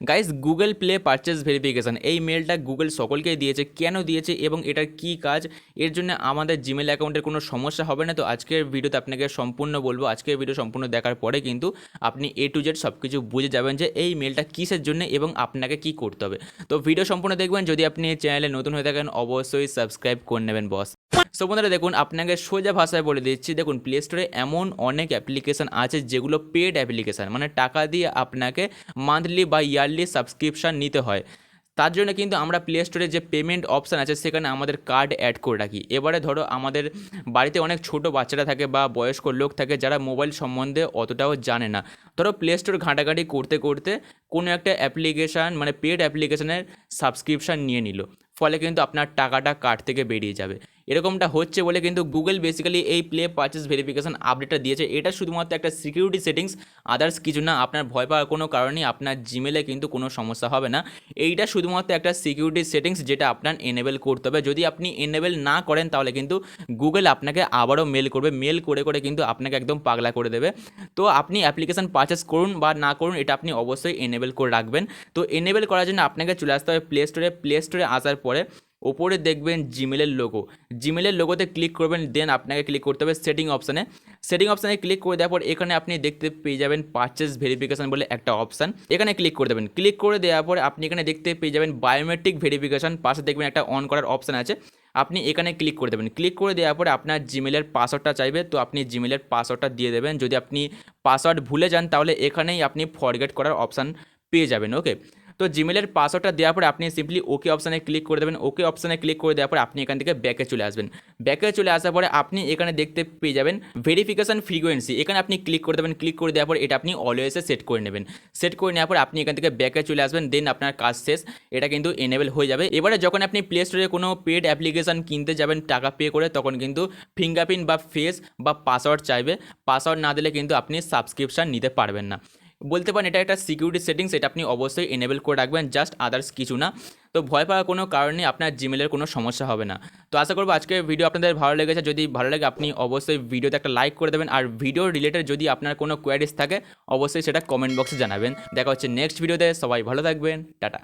Guys, Google play purchase verification এই মেলটা Google সকলকেই দিয়েছে। কেন দিয়েছে এবং এটার কি কাজ, এর জন্য আমাদের জিমেল অ্যাকাউন্টের কোনো সমস্যা হবে না। তো আজকের ভিডিওতে আপনাকে সম্পূর্ণ বলবো। আজকের ভিডিও সম্পূর্ণ দেখার পরে কিন্তু আপনি এ টু জেড সব কিছু বুঝে যাবেন যে এই মেলটা কিসের জন্য এবং আপনাকে কি করতে হবে। তো ভিডিও সম্পূর্ণ দেখবেন। যদি আপনি এই চ্যানেলে নতুন হয়ে থাকেন অবশ্যই সাবস্ক্রাইব করে নেবেন বস। সো বন্ধুরা দেখুন, আপনাকে সোজা ভাষায় বলে দিচ্ছি। দেখুন, প্লে স্টোরে এমন অনেক অ্যাপ্লিকেশান আছে যেগুলো পেড অ্যাপ্লিকেশান, মানে টাকা দিয়ে আপনাকে মান্থলি বা ইয়ারলি সাবস্ক্রিপশান নিতে হয়। তার জন্য কিন্তু আমরা প্লে স্টোরে যে পেমেন্ট অপশান আছে সেখানে আমাদের কার্ড অ্যাড করে রাখি। এবারে ধরো আমাদের বাড়িতে অনেক ছোট বাচ্চারা থাকে বা বয়স্ক লোক থাকে যারা মোবাইল সম্বন্ধে অতটাও জানে না। ধরো প্লে স্টোর ঘাঁটাঘাঁটি করতে করতে কোনো একটা অ্যাপ্লিকেশান, মানে পেড অ্যাপ্লিকেশানের সাবস্ক্রিপশান নিয়ে নিল, ফলে কিন্তু আপনার টাকাটা কার্ড থেকে বেরিয়ে যাবে। এরকমটা হচ্ছে বলে কিন্তু গুগল বেসিক্যালি এই প্লে পারচেজ ভেরিফিকেশন আপডেটটা দিয়েছে। এটা শুধুমাত্র একটা সিকিউরিটি সেটিংস, আদার্স কিছু না। আপনার ভয় পাওয়ার কোনো কারণেই আপনার জিমেলে কিন্তু কোনো সমস্যা হবে না। এইটা শুধুমাত্র একটা সিকিউরিটি সেটিংস যেটা আপনার এনেবেল করতে হবে। যদি আপনি এনেবেল না করেন তাহলে কিন্তু গুগল আপনাকে আবারও মেল করবে। মেল করে করে কিন্তু আপনাকে একদম পাগলা করে দেবে। তো আপনি অ্যাপ্লিকেশন পারচেস করুন বা না করুন, এটা আপনি অবশ্যই এনেবেল করে রাখবেন। তো এনেবেল করার জন্য আপনাকে চলে আসতে হবে প্লে স্টোরে। প্লে স্টোরে আসার পরে ওপরে দেখবেন জিমেলের লোগো। জিমেলের লোগোতে ক্লিক করবেন, দেন আপনাকে ক্লিক করতে হবে সেটিং অপশানে। সেটিং অপশানে ক্লিক করে দেওয়ার পর এখানে আপনি দেখতে পেয়ে যাবেন পারচেজ ভেরিফিকেশন বলে একটা অপশান। এখানে ক্লিক করে দেবেন। ক্লিক করে দেওয়ার পর আপনি এখানে দেখতে পেয়ে যাবেন বায়োমেট্রিক ভেরিফিকেশন, পাশে দেখবেন একটা অন করার অপশান আছে। আপনি এখানে ক্লিক করে দেবেন। ক্লিক করে দেওয়ার পরে আপনার জিমেলের পাসওয়ার্ডটা চাইবে, তো আপনি জিমেলের পাসওয়ার্ডটা দিয়ে দেবেন। যদি আপনি পাসওয়ার্ড ভুলে যান তাহলে এখানেই আপনি ফরগেট করার অপশান পেয়ে যাবেন। ওকে, তো জিমেলের পাসওয়ার্ডটা দেওয়ার পরে আপনি সিম্পলি ওকে অপশানে ক্লিক করে দেবেন। ওকে অপশানে ক্লিক করে দেওয়ার পরে আপনি এখান থেকে ব্যাকে চলে আসবেন। ব্যাকে চলে আসার পরে আপনি এখানে দেখতে পেয়ে যাবেন ভেরিফিকেশন ফ্রিকোয়েন্সি। এখানে আপনি ক্লিক করে দেবেন। ক্লিক করে দেওয়ার পরে এটা আপনি অলওয়েজে সেট করে নেবেন। সেট করে নেওয়ার পরে আপনি এখান থেকে ব্যাকে চলে আসবেন, দেন আপনার কাজ শেষ। এটা কিন্তু এনেবেল হয়ে যাবে। এবারে যখন আপনি প্লে স্টোরে কোনো পেড অ্যাপ্লিকেশন কিনতে যাবেন টাকা পে করে, তখন কিন্তু ফিঙ্গারপ্রিন্ট বা ফেস বা পাসওয়ার্ড চাইবে। পাসওয়ার্ড না দিলে কিন্তু আপনি সাবস্ক্রিপশন নিতে পারবেন না। বলতে পারেন এটা একটা সিকিউরিটি সেটিংস, এটা আপনি অবশ্যই এনেবেল করে রাখবেন, জাস্ট আদার্স কিছু না। তো ভয় পাওয়ার কোনো কারণে আপনার জিমেলের কোনো সমস্যা হবে না। তো আশা করবো আজকের ভিডিও আপনাদের ভালো লেগেছে। যদি ভালো লাগে আপনি অবশ্যই ভিডিওতে একটা লাইক করে দেবেন। আর ভিডিও রিলেটেড যদি আপনার কোনো কোয়ারিজ থাকে অবশ্যই সেটা কমেন্ট বক্সে জানাবেন। দেখা হচ্ছে নেক্সট ভিডিওতে। সবাই ভালো থাকবেন, টাটা।